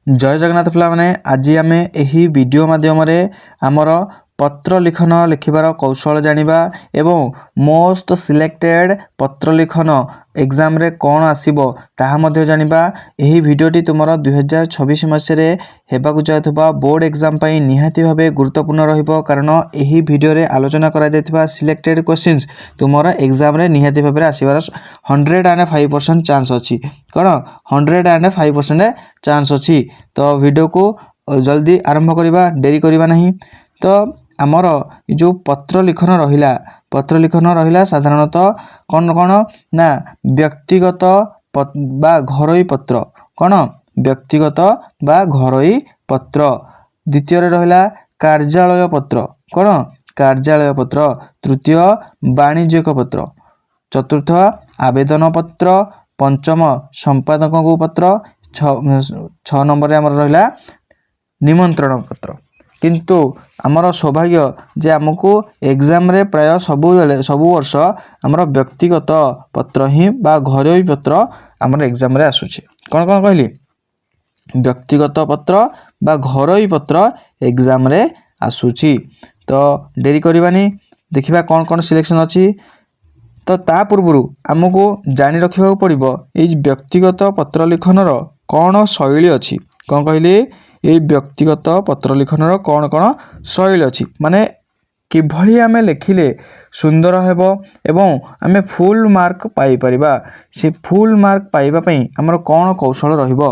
जय जगन्नाथ पिला माने आज आम यही वीडियो माध्यम आमर पत्र लिखन लिखिबार कौशल जानिबा एवं मोस्ट सिलेक्टेड पत्र लिखन एग्जाम रे कौन आसीबो ताहा मध्य जानिबा। यही वीडियोटी तुमर 2026 मसीह हेबाकु जाउथबा बोर्ड एग्जाम पई निहाती भाबे गुरुत्वपूर्ण रहिबो, कारण यही वीडियो रे आलोचना करा जायतिबा सिलेक्टेड क्वेश्चंस तुमर एग्जाम रे निहाती भाबे आसीबार 105% चांस अछि। कौन 105% चांस अछि। तो वीडियो को जल्दी आरंभ करिबा, देरी करिबा नहीं। तो आमर जो पत्र लिखन रहिला साधारणतः कौन कौन ना व्यक्तिगत बा घरोई पत्र, कौन व्यक्तिगत बा घरोई पत्र। द्वितीय रहिला कार्यालय पत्र, कौन कार्यालय पत्र। तृतीय वाणिज्यिक पत्र। चतुर्थ आवेदन पत्र। पंचम संपादक पत्र। 6 नंबर आमर रहिला निमंत्रण पत्र। किंतु आमर सौभाग्य जे आमको एग्जाम रे प्राय सबु वर्ष आमर व्यक्तिगत पत्र ही बा घरोई पत्र आमर एग्जाम रे आसुछि। कौन कौन कहली व्यक्तिगत पत्र बा घरोई पत्र एग्जाम रे आसुछि। तो देरी करबानी, देखिबा कौन कौन सिलेक्शन अछि। तो ता पूर्व आमको जानी रखिबा पड़िबो एई व्यक्तिगत पत्र लिखनर कौन शैली अछि। कौन कहली एई व्यक्तिगत पत्र लिखनर कौन कौन शैली अछि, माने किभଳି आमे लेखिले सुंदर हेबो एवं आमे फुल मार्क पाई परिबा। से फुल मार्क पाइबा पई हमर कौन कौशल रहिबो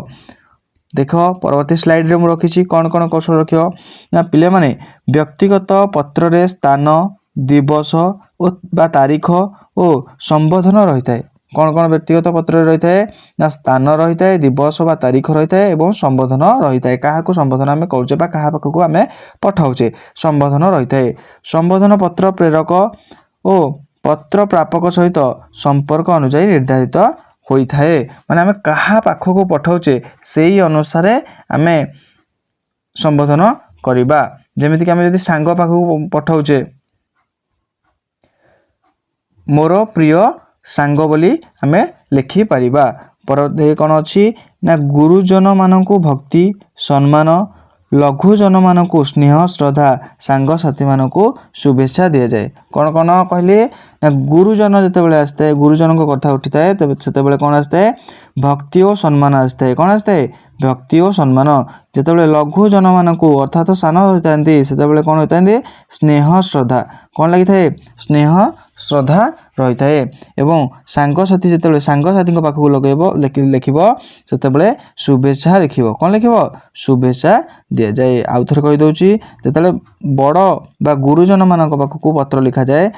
देखो परवर्ती स्लाइड रे मु रखिछि। कौन कौन कौशल रखियो ना पिले माने व्यक्तिगत पत्र रे स्थान, दिवस ओ बा तारीख ओ संबोधन रहिताय। कौन कौन व्यक्तिगत पत्र रही है ना स्थान रही है, दिवस बा तारीख रही है एवं संबोधन रही है। क्या संबोधन आम कौचे बा क्या पाखक आम पठाऊे संबोधन रही है। संबोधन पत्र प्रेरक ओ पत्र प्रापक सहित संपर्क अनुसार निर्धारित होता है। माने आम क्या पाखक पठाऊे से ही अनुसार आम संबोधन करवा। जमीक आम जब सांग पाखक पठाऊे मोर प्रिय सांग बोली आमे लिखि परिबा। पर कौन अच्छी ना गुरुजन मानकु भक्ति सम्मान, लघुजन मानकु स्नेह श्रद्धा, सांग साथी मानकु शुभेच्छा दिया जाए। कौन कौन कहले ना गुरुजन जिते बड़े आसता है, गुरुजन को कथा उठी थाए से कौन आसता है भक्ति और सम्मान आसता है। कौन आसता है भक्ति और सम्मान। जिते लघुजन मानकु अर्थात सान होता से कौन होता है स्नेह श्रद्धा। कौन लगी थाए स्नेह श्रद्धा रही थाए। एवं सांगसाथी जिते सांगसाथी पाखक लगेब लिखिब से शुभेच्छा लिखिब। कौन लिखिब शुभेच्छा दि जाए। आउ थे कहीदे जिते बड़ बा गुरुजन मान पाखक पत्र लिखा जाए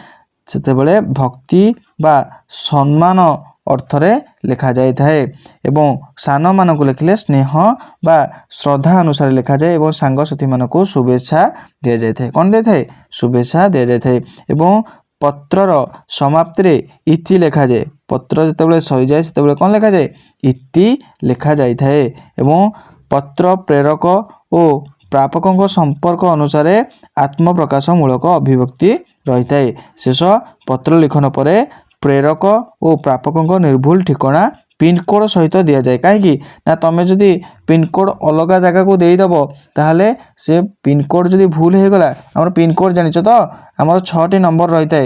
से भक्ति बा सम्मान अर्थरे लिखा जाए थाए। एवं सान मानक लिखिले स्नेह बा श्रद्धा अनुसार लिखा जाए एवं सांगसाथी मानक शुभेच्छा दि जाए थाए। कौन दे थाए शुभेच्छा दि जाए थाए। एवं पत्रर समाप्ति रे इति लिखा जाए। पत्र जिते सरी जाए से कौन लिखा जाए इति लिखा जाए थाए। एवं पत्र प्रेरक ओ प्रापकों संपर्क अनुसार आत्मप्रकाशमूलक अभिव्यक्ति रही थाए। शेष पत्र लिखन पर प्रेरक और प्रापकों निर्भुल ठिकाना पिनकोड सहित दि जाए। कहीं ना तुम जदि पिनकोड अलग जगह को देदेव ताहले से पिनकोड जदि भूल हो गला, आम पिनकोड जानिच तो आमर 6टी नंबर रही है।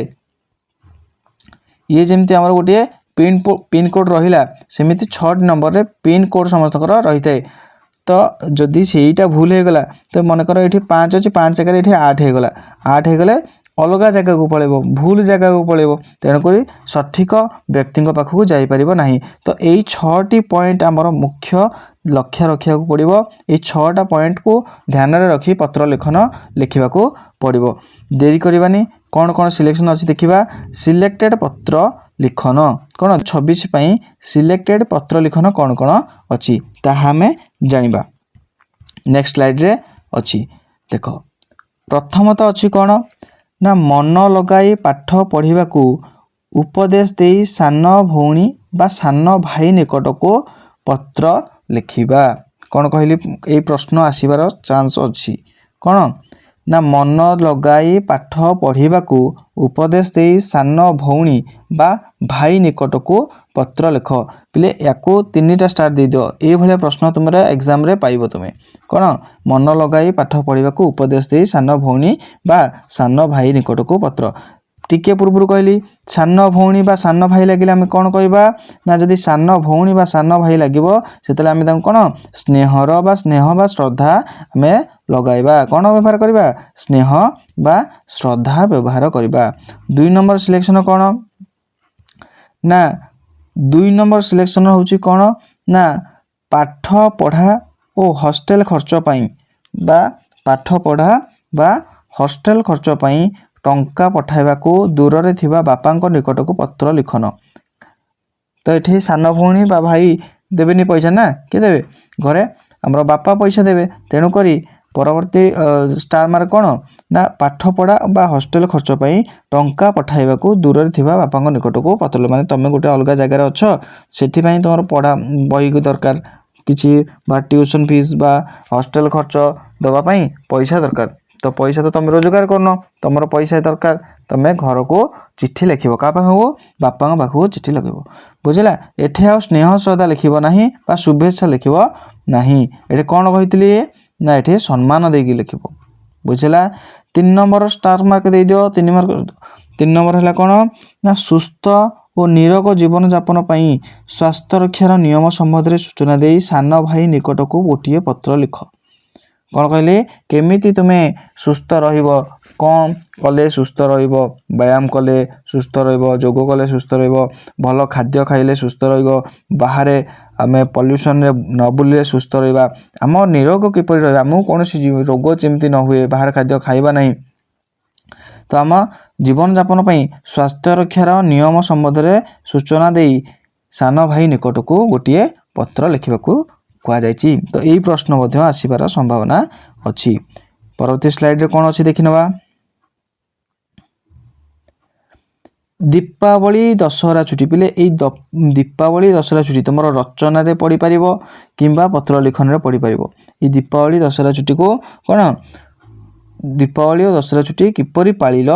ये जमती आमर गोटे पिनकोड रहा सेमती 6टी नंबर रे पिनकोड समस्त रही है। तो जदि सेटा भूल हो गला तो मनकर ये 5 अच्छी 5 जगह ये 8 होगला, 8 होगले अलग जगह को पड़ेब, भूल जगह को पड़ेब, तेणुक सठिक व्यक्ति पाखक जापर ना। तो यही 6टी पॉइंट आमर मुख्य लक्ष्य रखा पड़ो। ये 6टा पॉइंट को ध्यान में रखी पत्र लेखन लिखा पड़ो। देरी करवानी। कौन कौन सिलेक्शन अच्छी देखा। सिलेक्टेड पत्र लिखन कौन 26 पई सिलेक्टेड पत्र लिखन कौन कौन अच्छी ताहा हमें जानिबा। नेक्स्ट स्लाइड रे अच्छी देख। प्रथमत अच्छी कौन ना मन लगाई पाठ पढ़ा को उपदेश दे सान भौणी बा सान भाई निकट को पत्र लिखिबा। कौन कहली ये प्रश्न आसबार चांस अच्छी। कौन ନା ମନ ଲଗାଇ ପାଠ ପଢ଼ିବାକୁ ଉପଦେଶ ଦେଇ ସାନ ଭଉଣୀ ବା ଭାଇ ନିକଟକୁ ପତ୍ର ଲେଖ। ପିଲେ ୟାକୁ 3ଟା ଷ୍ଟାର ଦେଇଦିଅ। ଏଇଭଳିଆ ପ୍ରଶ୍ନ ତୁମର ଏକ୍ଜାମରେ ପାଇବ। ତୁମେ କ'ଣ ମନ ଲଗାଇ ପାଠ ପଢ଼ିବାକୁ ଉପଦେଶ ଦେଇ ସାନ ଭଉଣୀ ବା ସାନ ଭାଇ ନିକଟକୁ ପତ୍ର। ଟିକେ ପୂର୍ବରୁ କହିଲି ସାନ ଭଉଣୀ ବା ସାନ ଭାଇ ଲାଗିଲେ ଆମେ କ'ଣ କହିବା ନା ଯଦି ସାନ ଭଉଣୀ ବା ସାନ ଭାଇ ଲାଗିବ ସେତେବେଳେ ଆମେ ତାଙ୍କୁ କ'ଣ ସ୍ନେହ ବା ଶ୍ରଦ୍ଧା ଆମେ ଲଗାଇବା। କ'ଣ ବ୍ୟବହାର କରିବା ସ୍ନେହ ବା ଶ୍ରଦ୍ଧା ବ୍ୟବହାର କରିବା। 2 ନମ୍ବର ସିଲେକ୍ସନ କ'ଣ ନା 2 ନମ୍ବର ସିଲେକ୍ସନ ହେଉଛି କ'ଣ ନା ପାଠ ପଢ଼ା ଓ ହଷ୍ଟେଲ ଖର୍ଚ୍ଚ ପାଇଁ ବା ପାଠ ପଢ଼ା ବା ହଷ୍ଟେଲ ଖର୍ଚ୍ଚ ପାଇଁ ଟଙ୍କା ପଠାଇବାକୁ ଦୂରରେ ଥିବା ବାପାଙ୍କ ନିକଟକୁ ପତ୍ର ଲିଖନ। ତ ଏଠି ସାନ ଭଉଣୀ ବା ଭାଇ ଦେବେନି ପଇସା ନା କିଏ ଦେବେ ଘରେ ଆମର ବାପା ପଇସା ଦେବେ। ତେଣୁକରି ପରବର୍ତ୍ତୀ ଷ୍ଟାର ମାର୍କ କ'ଣ ନା ପାଠ ପଢ଼ା ବା ହଷ୍ଟେଲ ଖର୍ଚ୍ଚ ପାଇଁ ଟଙ୍କା ପଠାଇବାକୁ ଦୂରରେ ଥିବା ବାପାଙ୍କ ନିକଟକୁ ପତ୍ର ମାନେ ତୁମେ ଗୋଟେ ଅଲଗା ଜାଗାରେ ଅଛ ସେଥିପାଇଁ ତୁମର ପଢ଼ା ବହିକୁ ଦରକାର କିଛି ବା ଟ୍ୟୁସନ୍ ଫିସ୍ ବା ହଷ୍ଟେଲ ଖର୍ଚ୍ଚ ଦେବା ପାଇଁ ପଇସା ଦରକାର। ତ ପଇସା ତ ତୁମେ ରୋଜଗାର କରୁନ ତୁମର ପଇସା ଦରକାର ତୁମେ ଘରକୁ ଚିଠି ଲେଖିବ କାହା ପାଖକୁ ବାପାଙ୍କ ପାଖକୁ ଚିଠି ଲେଖିବ ବୁଝିଲା। ଏଠି ଆଉ ସ୍ନେହ ଶ୍ରଦ୍ଧା ଲେଖିବ ନାହିଁ ବା ଶୁଭେଚ୍ଛା ଲେଖିବ ନାହିଁ। ଏଠି କ'ଣ କହିଥିଲି ନା ଏଠି ସମ୍ମାନ ଦେଇକି ଲେଖିବ ବୁଝିଲା। 3 ନମ୍ବର ଷ୍ଟାର ମାର୍କ ଦେଇଦିଅ। 3 ନମ୍ବର ହେଲା କ'ଣ ନା ସୁସ୍ଥ ଓ ନିରୋଗ ଜୀବନଯାପନ ପାଇଁ ସ୍ୱାସ୍ଥ୍ୟ ରକ୍ଷାର ନିୟମ ସମ୍ବନ୍ଧରେ ସୂଚନା ଦେଇ ସାନ ଭାଇ ନିକଟକୁ ଗୋଟିଏ ପତ୍ର ଲେଖ। କ'ଣ କହିଲେ କେମିତି ତୁମେ ସୁସ୍ଥ ରହିବ କ'ଣ କଲେ ସୁସ୍ଥ ରହିବ ବ୍ୟାୟାମ କଲେ ସୁସ୍ଥ ରହିବ ଯୋଗ କଲେ ସୁସ୍ଥ ରହିବ ଭଲ ଖାଦ୍ୟ ଖାଇଲେ ସୁସ୍ଥ ରହିବ ବାହାରେ ଆମେ ପଲ୍ୟୁସନରେ ନ ବୁଲିଲେ ସୁସ୍ଥ ରହିବା ଆମ ନିରୋଗ କିପରି ରହିବା ଆମକୁ କୌଣସି ରୋଗ ଯେମିତି ନ ହୁଏ ବାହାର ଖାଦ୍ୟ ଖାଇବା ନାହିଁ। ତ ଆମ ଜୀବନଯାପନ ପାଇଁ ସ୍ୱାସ୍ଥ୍ୟ ରକ୍ଷାର ନିୟମ ସମ୍ବନ୍ଧରେ ସୂଚନା ଦେଇ ସାନ ଭାଇ ନିକଟକୁ ଗୋଟିଏ ପତ୍ର ଲେଖିବାକୁ କୁହାଯାଇଛି। ତ ଏଇ ପ୍ରଶ୍ନ ମଧ୍ୟ ଆସିବାର ସମ୍ଭାବନା ଅଛି। ପରବର୍ତ୍ତୀ ସ୍ଲାଇଡରେ କ'ଣ ଅଛି ଦେଖିନେବା। ଦୀପାବଳି ଦଶହରା ଛୁଟି ପିଲେ ଏଇ ଦୀପାବଳି ଦଶହରା ଛୁଟି ତୁମର ରଚନାରେ ପଡ଼ିପାରିବ କିମ୍ବା ପତ୍ର ଲିଖନରେ ପଡ଼ିପାରିବ। ଏଇ ଦୀପାବଳି ଦଶହରା ଛୁଟିକୁ କ'ଣ ଦୀପାବଳି ଓ ଦଶହରା ଛୁଟି କିପରି ପାଳିଲ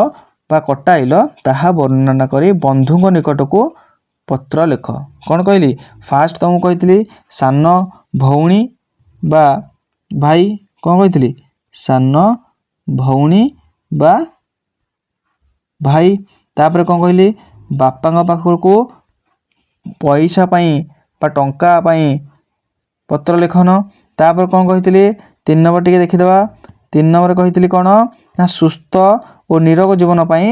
ବା କଟାଇଲ ତାହା ବର୍ଣ୍ଣନା କରି ବନ୍ଧୁଙ୍କ ନିକଟକୁ ପତ୍ର ଲେଖ। କ'ଣ କହିଲି ଫାଷ୍ଟ ତୁମକୁ କହିଥିଲି ସାନ ଭଉଣୀ ବା ଭାଇ କ'ଣ କହିଥିଲି ସାନ ଭଉଣୀ ବା ଭାଇ ତାପରେ କ'ଣ କହିଲି ବାପାଙ୍କ ପାଖକୁ ପଇସା ପାଇଁ ବା ଟଙ୍କା ପାଇଁ ପତ୍ର ଲେଖନ। ତାପରେ କ'ଣ କହିଥିଲି 3 ନମ୍ବର ଟିକେ ଦେଖିଦେବା। 3 ନମ୍ବର କହିଥିଲି କ'ଣ ନା ସୁସ୍ଥ ଓ ନିରୋଗ ଜୀବନ ପାଇଁ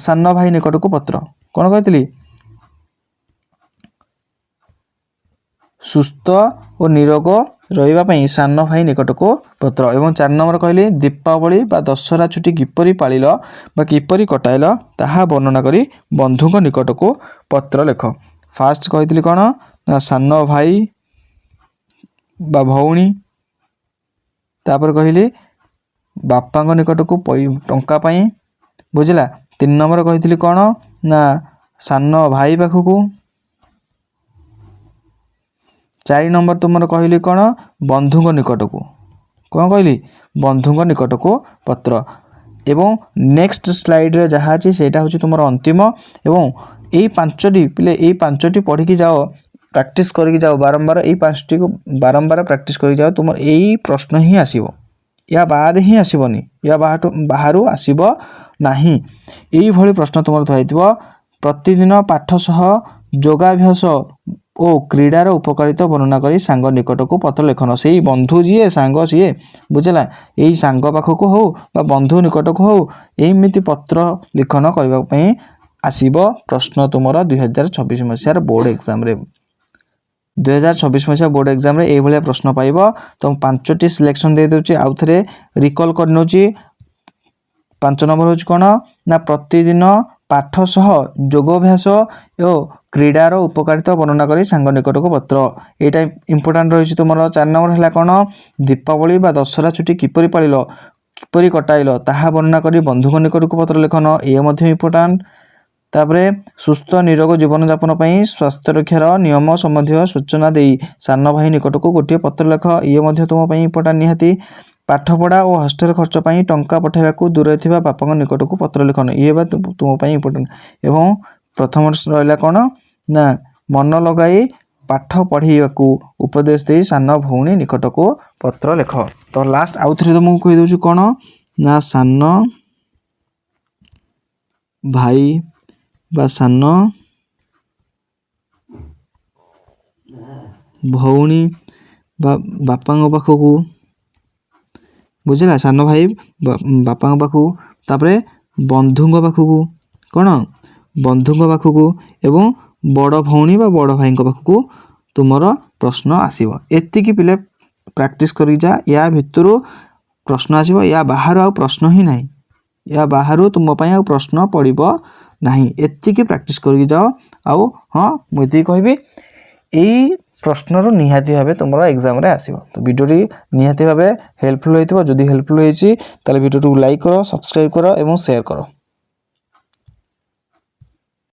ସାନ ଭାଇ ନିକଟକୁ ପତ୍ର। କ'ଣ କହିଥିଲି ସୁସ୍ଥ ଓ ନିରୋଗ ରହିବା ପାଇଁ ସାନ ଭାଇ ନିକଟକୁ ପତ୍ର। ଏବଂ 4 ନମ୍ବର କହିଲି ଦୀପାବଳି ବା ଦଶହରା ଛୁଟି କିପରି ପାଳିଲ ବା କିପରି କଟାଇଲ ତାହା ବର୍ଣ୍ଣନା କରି ବନ୍ଧୁଙ୍କ ନିକଟକୁ ପତ୍ର ଲେଖ। ଫାଷ୍ଟ କହିଥିଲି କ'ଣ ନା ସାନ ଭାଇ ବା ଭଉଣୀ ତାପରେ କହିଲି ବାପାଙ୍କ ନିକଟକୁ ଟଙ୍କା ପାଇଁ ବୁଝିଲା। 3 ନମ୍ବର କହିଥିଲି କ'ଣ ନା ସାନ ଭାଇ ପାଖକୁ। 4 ନମ୍ବର ତୁମର କହିଲି କ'ଣ ବନ୍ଧୁଙ୍କ ନିକଟକୁ। କ'ଣ କହିଲି ବନ୍ଧୁଙ୍କ ନିକଟକୁ ପତ୍ର। ଏବଂ ନେକ୍ସଟ ସ୍ଲାଇଡ଼ରେ ଯାହା ଅଛି ସେଇଟା ହେଉଛି ତୁମର ଅନ୍ତିମ। ଏବଂ ଏଇ 5ଟି ପିଲେ ଏଇ 5ଟି ପଢ଼ିକି ଯାଅ ପ୍ରାକ୍ଟିସ୍ କରିକି ଯାଅ ବାରମ୍ବାର ଏଇ 5ଟିକୁ ବାରମ୍ବାର ପ୍ରାକ୍ଟିସ୍ କରିକି ଯାଅ ତୁମର ଏଇ ପ୍ରଶ୍ନ ହିଁ ଆସିବ ୟା ବାଦ ହିଁ ଆସିବନି ୟା ବାହାରୁ ଆସିବ ନାହିଁ। ଏଇଭଳି ପ୍ରଶ୍ନ ତୁମର ଥୁଆଇଥିବ। ପ୍ରତିଦିନ ପାଠ ସହ ଯୋଗାଭ୍ୟାସ ଓ କ୍ରୀଡ଼ାର ଉପକାରିତା ବର୍ଣ୍ଣନା କରି ସାଙ୍ଗ ନିକଟକୁ ପତ୍ର ଲେଖନ। ସେଇ ବନ୍ଧୁ ଯିଏ ସାଙ୍ଗ ସିଏ ବୁଝିଲା ଏଇ ସାଙ୍ଗ ପାଖକୁ ହେଉ ବା ବନ୍ଧୁ ନିକଟକୁ ହେଉ ଏମିତି ପତ୍ର ଲିଖନ କରିବା ପାଇଁ ଆସିବ ପ୍ରଶ୍ନ ତୁମର 2024 ମସିହାର ବୋର୍ଡ଼ ଏକ୍ଜାମରେ। 2024 ମସିହା ବୋର୍ଡ଼ ଏକ୍ଜାମରେ ଏଇଭଳିଆ ପ୍ରଶ୍ନ ପାଇବ। ତ 5ଟି ସିଲେକ୍ସନ୍ ଦେଇଦେଉଛି ଆଉ ଥରେ ରିକଲ୍ କରିନେଉଛି। 5 ନମ୍ବର ହେଉଛି କ'ଣ ନା ପ୍ରତିଦିନ ପାଠ ସହ ଯୋଗାଭ୍ୟାସ ଓ କ୍ରୀଡ଼ାର ଉପକାରିତା ବର୍ଣ୍ଣନା କରି ସାଙ୍ଗ ନିକଟକୁ ପତ୍ର। ଏଇଟା ଇମ୍ପୋର୍ଟାଣ୍ଟ ରହିଛି ତୁମର। 4 ନମ୍ବର ହେଲା କ'ଣ ଦୀପାବଳି ବା ଦଶହରା ଛୁଟି କିପରି ପାଳିଲ କିପରି କଟାଇଲ ତାହା ବର୍ଣ୍ଣନା କରି ବନ୍ଧୁଙ୍କ ନିକଟକୁ ପତ୍ର ଲେଖନ। ଏ ମଧ୍ୟ ଇମ୍ପୋର୍ଟାଣ୍ଟ। ତାପରେ ସୁସ୍ଥ ନିରୋଗ ଜୀବନଯାପନ ପାଇଁ ସ୍ୱାସ୍ଥ୍ୟ ରକ୍ଷାର ନିୟମ ସମ୍ବନ୍ଧୀୟ ସୂଚନା ଦେଇ ସାନ ଭାଇ ନିକଟକୁ ଗୋଟିଏ ପତ୍ର ଲେଖ। ଇଏ ମଧ୍ୟ ତୁମ ପାଇଁ ଇମ୍ପୋର୍ଟାଣ୍ଟ ନିହାତି। ପାଠପଢ଼ା ଓ ହଷ୍ଟେଲ ଖର୍ଚ୍ଚ ପାଇଁ ଟଙ୍କା ପଠାଇବାକୁ ଦୂରରେ ଥିବା ବାପାଙ୍କ ନିକଟକୁ ପତ୍ର ଲେଖନ ଇଏ ବା ତୁମ ପାଇଁ ଇମ୍ପୋର୍ଟାଣ୍ଟ। ଏବଂ ପ୍ରଥମ ରହିଲା କ'ଣ ନା ମନ ଲଗାଇ ପାଠ ପଢ଼େଇବାକୁ ଉପଦେଶ ଦେଇ ସାନ ଭଉଣୀ ନିକଟକୁ ପତ୍ର ଲେଖ। ତ ଲାଷ୍ଟ ଆଉ ଥରେ ମୁଁ କହିଦେଉଛି କ'ଣ ନା ସାନ ଭାଇ ବା ସାନ ଭଉଣୀ ବା ବାପାଙ୍କ ପାଖକୁ, ବୁଝିଲା, ସାନ ଭାଇ ବାପାଙ୍କ ପାଖକୁ, ତାପରେ ବନ୍ଧୁଙ୍କ ପାଖକୁ, କ'ଣ ବନ୍ଧୁଙ୍କ ପାଖକୁ ଏବଂ ବଡ଼ ଭଉଣୀ ବା ବଡ଼ ଭାଇଙ୍କ ପାଖକୁ ତୁମର ପ୍ରଶ୍ନ ଆସିବ। ଏତିକି ପିଲେ ପ୍ରାକ୍ଟିସ୍ କରିକି ଯା। ୟା ଭିତରୁ ପ୍ରଶ୍ନ ଆସିବ, ୟା ବାହାରୁ ଆଉ ପ୍ରଶ୍ନ ହିଁ ନାହିଁ। ୟା ବାହାରୁ ତୁମ ପାଇଁ ଆଉ ପ୍ରଶ୍ନ ପଡ଼ିବ ନାହିଁ। ଏତିକି ପ୍ରାକ୍ଟିସ୍ କରିକି ଯାଅ। ଆଉ ହଁ, ମୁଁ ଏତିକି କହିବି, ଏଇ ପ୍ରଶ୍ନରୁ ନିହାତି ଭାବେ ତୁମର ଏକ୍ଜାମ୍ରେ ଆସିବ। ତ ଭିଡ଼ିଓଟି ନିହାତି ଭାବେ ହେଲ୍ପଫୁଲ୍ ହୋଇଥିବ। ଯଦି ହେଲ୍ପଫୁଲ୍ ହୋଇଛି ତାହେଲେ ଭିଡ଼ିଓଟିକୁ ଲାଇକ୍ କର, ସବସ୍କ୍ରାଇବ୍ କର ଏବଂ ସେୟାର କର।